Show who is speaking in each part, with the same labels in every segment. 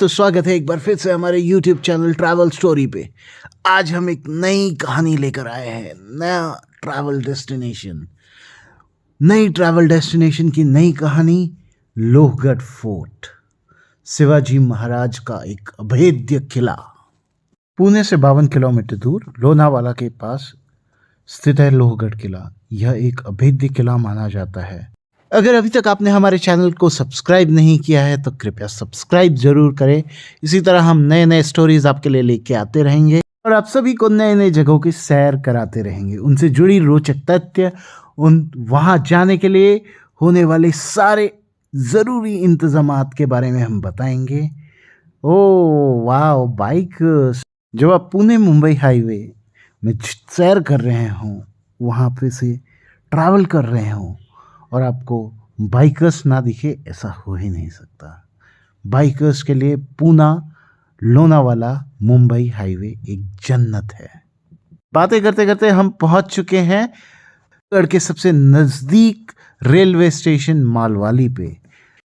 Speaker 1: तो स्वागत है एक बार फिर से हमारे YouTube चैनल ट्रैवल स्टोरी पे। आज हम एक नई कहानी लेकर आए हैं। नई ट्रैवल डेस्टिनेशन की नई कहानी, लोहगढ़ फोर्ट, शिवाजी महाराज का एक अभेद्य किला। पुणे से 52 किलोमीटर दूर लोनावाला के पास स्थित है लोहगढ़ किला। यह एक अभेद्य किला माना जाता है। अगर अभी तक आपने हमारे चैनल को सब्सक्राइब नहीं किया है तो कृपया सब्सक्राइब जरूर करें। इसी तरह हम नए नए स्टोरीज आपके लिए लेके आते रहेंगे और आप सभी को नए नए जगहों की सैर कराते रहेंगे। उनसे जुड़ी रोचक तथ्य, उन वहाँ जाने के लिए होने वाले सारे ज़रूरी इंतजामात के बारे में हम बताएंगे। ओह वाह, बाइक! जब आप पुणे मुंबई हाईवे में सैर कर रहे हों, वहाँ पे से ट्रैवल कर रहे हों और आपको बाइकर्स ना दिखे, ऐसा हो ही नहीं सकता। बाइकर्स के लिए पूना लोनावाला मुंबई हाईवे एक जन्नत है। बातें करते करते हम पहुंच चुके हैं लोहगढ़ के सबसे नज़दीक रेलवे स्टेशन मालवाली पे।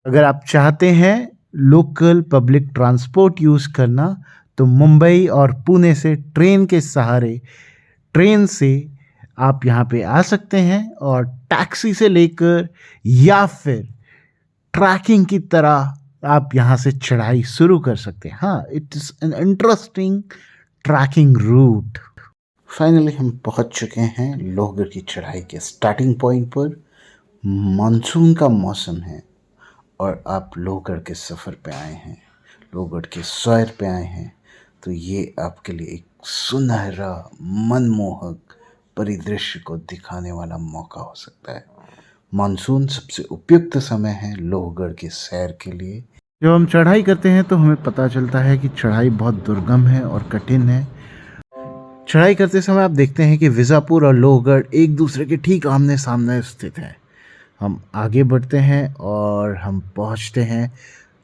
Speaker 1: अगर आप चाहते हैं लोकल पब्लिक ट्रांसपोर्ट यूज़ करना तो मुंबई और पुणे से ट्रेन के सहारे, ट्रेन से आप यहाँ पे आ सकते हैं और टैक्सी से लेकर या फिर ट्रैकिंग की तरह आप यहाँ से चढ़ाई शुरू कर सकते हैं। हाँ, it is an interesting trekking route. Finally हम पहुँच चुके हैं लोहगढ़ की चढ़ाई के स्टार्टिंग पॉइंट पर। मानसून का मौसम है और आप लोहगढ़ के सफ़र पे आए हैं, लोहगढ़ के सैर पे आए हैं, तो ये आपके लिए एक सुनहरा मनमोहक परिदृश्य को दिखाने वाला मौका हो सकता है। मानसून सबसे उपयुक्त समय है लोहगढ़ की सैर के लिए। जब हम चढ़ाई करते हैं तो हमें पता चलता है कि चढ़ाई बहुत दुर्गम है और कठिन है। चढ़ाई करते समय आप देखते हैं कि विजापुर और लोहगढ़ एक दूसरे के ठीक आमने सामने स्थित हैं। हम आगे बढ़ते हैं और हम पहुंचते हैं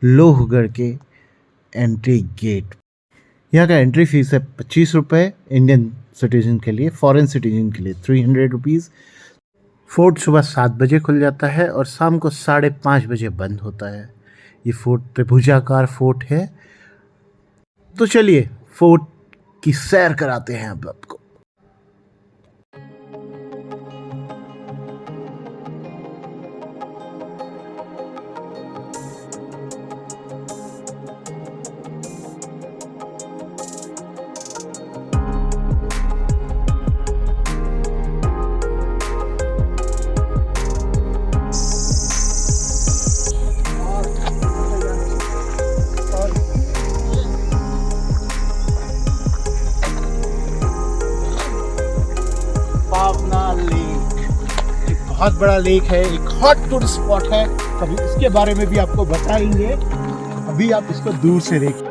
Speaker 1: लोहगढ़ के एंट्री गेट। यहाँ का एंट्री फीस है 25 रुपये इंडियन सिटीजन के लिए, फॉरेन सिटीजन के लिए 300 रुपीज़। फोर्ट सुबह 7 बजे खुल जाता है और शाम को 5:30 बजे बंद होता है। ये फोर्ट त्रिभुजाकार फोर्ट है। तो चलिए फोर्ट की सैर कराते हैं अब आपको। बहुत बड़ा लेक है, एक हॉट टूरिस्ट स्पॉट है। कभी इसके बारे में भी आपको बताएंगे। अभी आप इसको दूर से देखिए।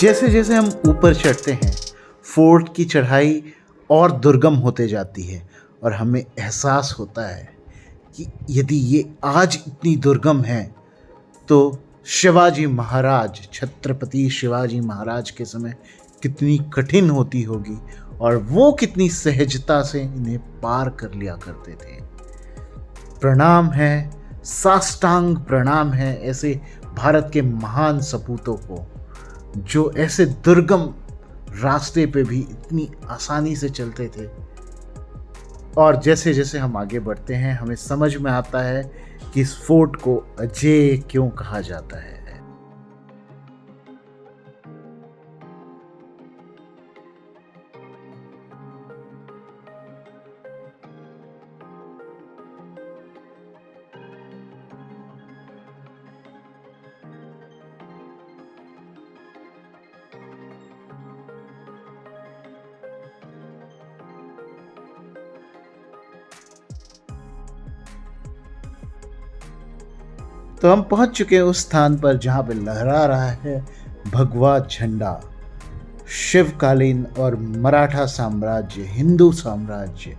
Speaker 1: जैसे जैसे हम ऊपर चढ़ते हैं, फोर्ट की चढ़ाई और दुर्गम होते जाती है और हमें एहसास होता है कि यदि ये आज इतनी दुर्गम है तो शिवाजी महाराज, छत्रपति शिवाजी महाराज के समय कितनी कठिन होती होगी। और वो कितनी सहजता से इन्हें पार कर लिया करते थे। प्रणाम है, साष्टांग प्रणाम है ऐसे भारत के महान सपूतों को, जो ऐसे दुर्गम रास्ते पे भी इतनी आसानी से चलते थे। और जैसे जैसे हम आगे बढ़ते हैं हमें समझ में आता है कि इस फोर्ट को अजेय क्यों कहा जाता है। तो हम पहुंच चुके हैं उस स्थान पर जहां पे लहरा रहा है भगवा झंडा। शिवकालीन और मराठा साम्राज्य, हिंदू साम्राज्य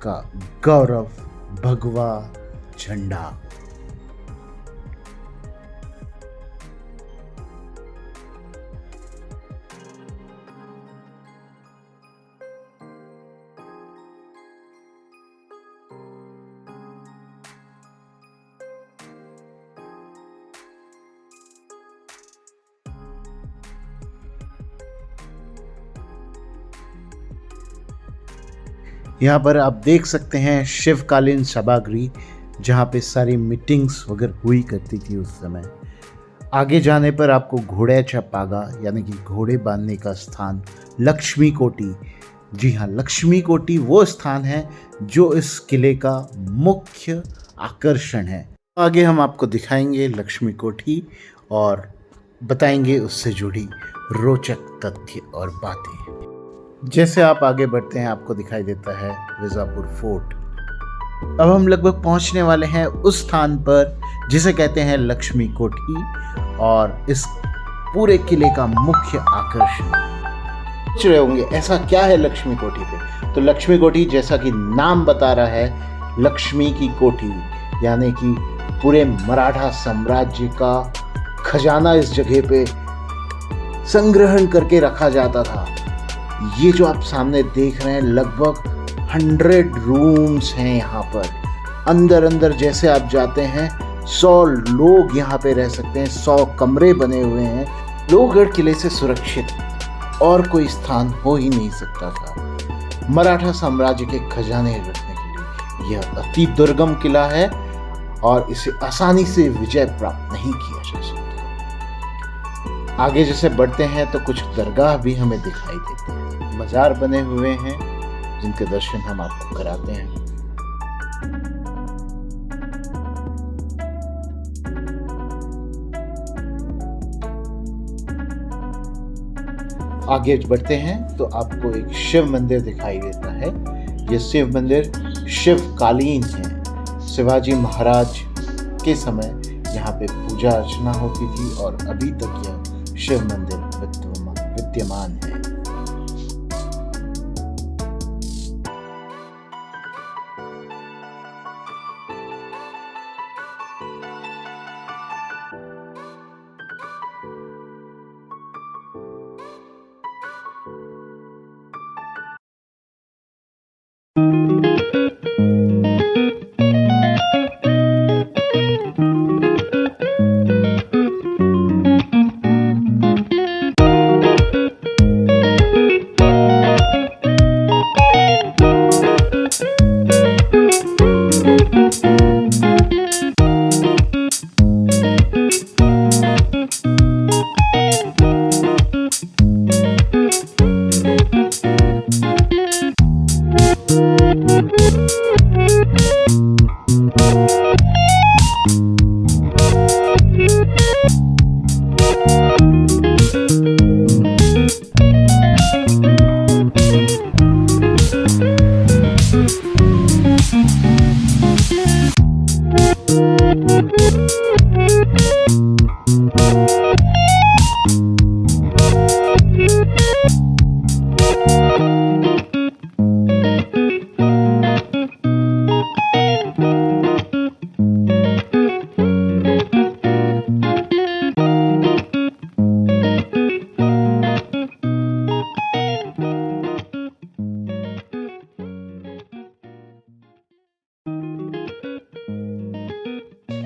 Speaker 1: का गौरव भगवा झंडा। यहाँ पर आप देख सकते हैं शिवकालीन सभागृह, जहाँ पे सारी मीटिंग्स वगैरह हुई करती थी उस समय। आगे जाने पर आपको घोड्याच्या पागा यानी कि घोड़े बांधने का स्थान, लक्ष्मी कोठी, जी हाँ लक्ष्मी कोठी वो स्थान है जो इस किले का मुख्य आकर्षण है। आगे हम आपको दिखाएंगे लक्ष्मी कोठी और बताएंगे उससे जुड़ी रोचक तथ्य और बातें। जैसे आप आगे बढ़ते हैं आपको दिखाई देता है विजापुर फोर्ट। अब हम लगभग पहुंचने वाले हैं उस स्थान पर जिसे कहते हैं लक्ष्मी कोठी, और इस पूरे किले का मुख्य आकर्षण। सोच रहे होंगे ऐसा क्या है लक्ष्मी कोठी पे? तो लक्ष्मी कोठी जैसा कि नाम बता रहा है, लक्ष्मी की कोठी, यानी कि पूरे मराठा साम्राज्य का खजाना इस जगह पे संग्रहण करके रखा जाता था। ये जो आप सामने देख रहे हैं लगभग 100 रूम्स हैं यहाँ पर। अंदर अंदर जैसे आप जाते हैं 100 लोग यहाँ पे रह सकते हैं, 100 कमरे बने हुए हैं। लोहगढ़ किले से सुरक्षित और कोई स्थान हो ही नहीं सकता था मराठा साम्राज्य के खजाने रखने के लिए। यह अति दुर्गम किला है और इसे आसानी से विजय प्राप्त नहीं किया जा सकता। आगे जैसे बढ़ते हैं तो कुछ दरगाह भी हमें दिखाई देते हैं, मजार बने हुए हैं जिनके दर्शन हम आपको कराते हैं। आगे बढ़ते हैं तो आपको एक शिव मंदिर दिखाई देता है। यह शिव मंदिर शिवकालीन है। शिवाजी महाराज के समय यहाँ पे पूजा अर्चना होती थी और अभी तक यह शिव मंदिर विद्यमान है।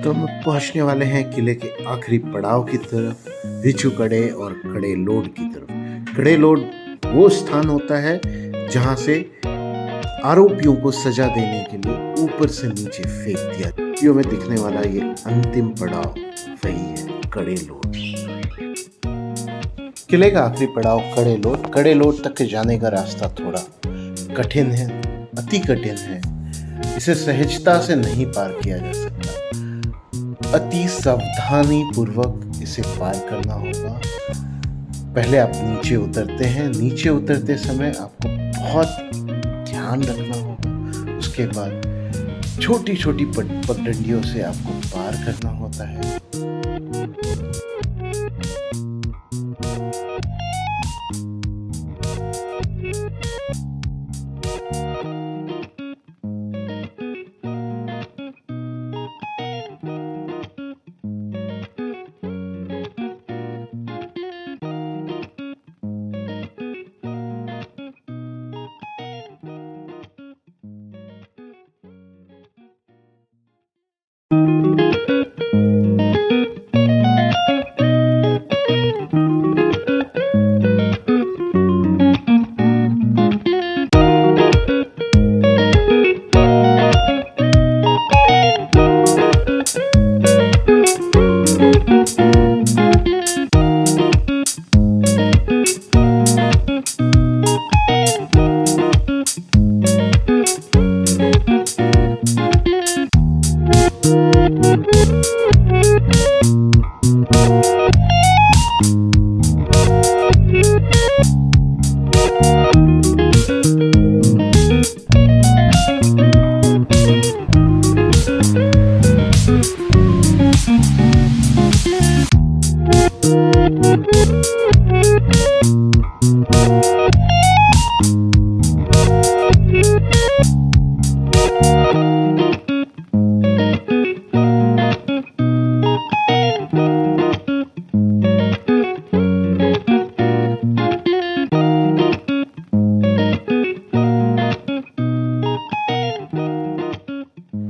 Speaker 1: तो हम पहुंचने वाले हैं किले के आखिरी पड़ाव की तरफ, रिचू कड़े और कड़े लोड की तरफ। कड़े लोड वो स्थान होता है जहां से आरोपियों को सजा देने के लिए ऊपर से नीचे फेंक दिया। वीडियो में दिखने वाला ये अंतिम पड़ाव वही है, कड़े लोड। किले का आखिरी पड़ाव कड़े लोड। कड़े लोड तक के जाने का रास्ता थोड़ा कठिन है, अति कठिन है। इसे सहजता से नहीं पार किया जा सकता, अति सावधानी पूर्वक इसे पार करना होगा। पहले आप नीचे उतरते हैं, नीचे उतरते समय आपको बहुत ध्यान रखना होगा। उसके बाद छोटी छोटी पगडंडियों से आपको पार करना होता है।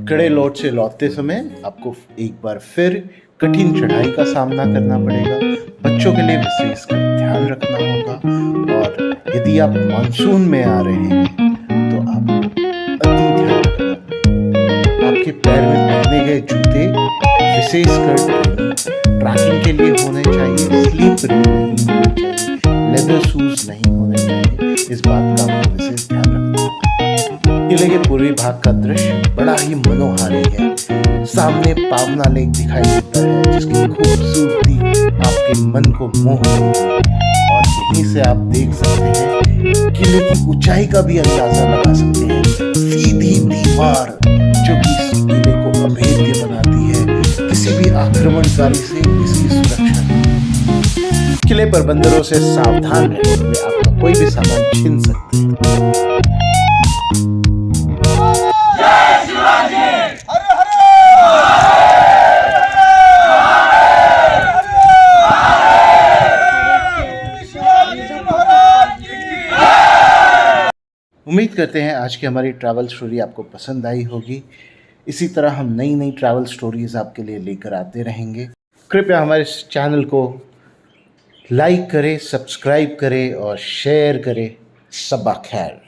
Speaker 1: कड़े लोड से लौटते समय आपको एक बार फिर कठिन चढ़ाई का सामना करना पड़ेगा। बच्चों के लिए विशेष कर ध्यान रखना होगा, और यदि आप मानसून में आ रहे हैं तो आपको अति ध्यान रखना पड़ेगा। आपके पैर में पहने गए जूते विशेष कर ट्रैकिंग के लिए होने चाहिए, स्लीपर नहीं होने चाहिए, लेदर शूज नहीं होने चाहिए। इस बात का आपको विशेष ध्यान रखना होगा। किले के पूर्वी भाग का दृश्य बड़ा ही मनोहारी है। सामने पावना लेक दिखाई देता है, जिसकी खूबसूरती आपके मन को मोह लेगी, और यहीं से आप देख सकते हैं किले की ऊंचाई का भी अंदाजा लगा सकते हैं। सीधी दीवार जो कि इस किले को अभेद्य बनाती है, किसी भी आक्रमणकारी से इसकी सुरक्षा। किले पर बंदरों से सावधान रहते हुए आपका कोई भी सामान छीन सकते हैं। उम्मीद करते हैं आज की हमारी ट्रैवल स्टोरी आपको पसंद आई होगी। इसी तरह हम नई नई ट्रैवल स्टोरीज आपके लिए लेकर आते रहेंगे। कृपया हमारे इस चैनल को लाइक करें, सब्सक्राइब करें और शेयर करें। सबा खैर।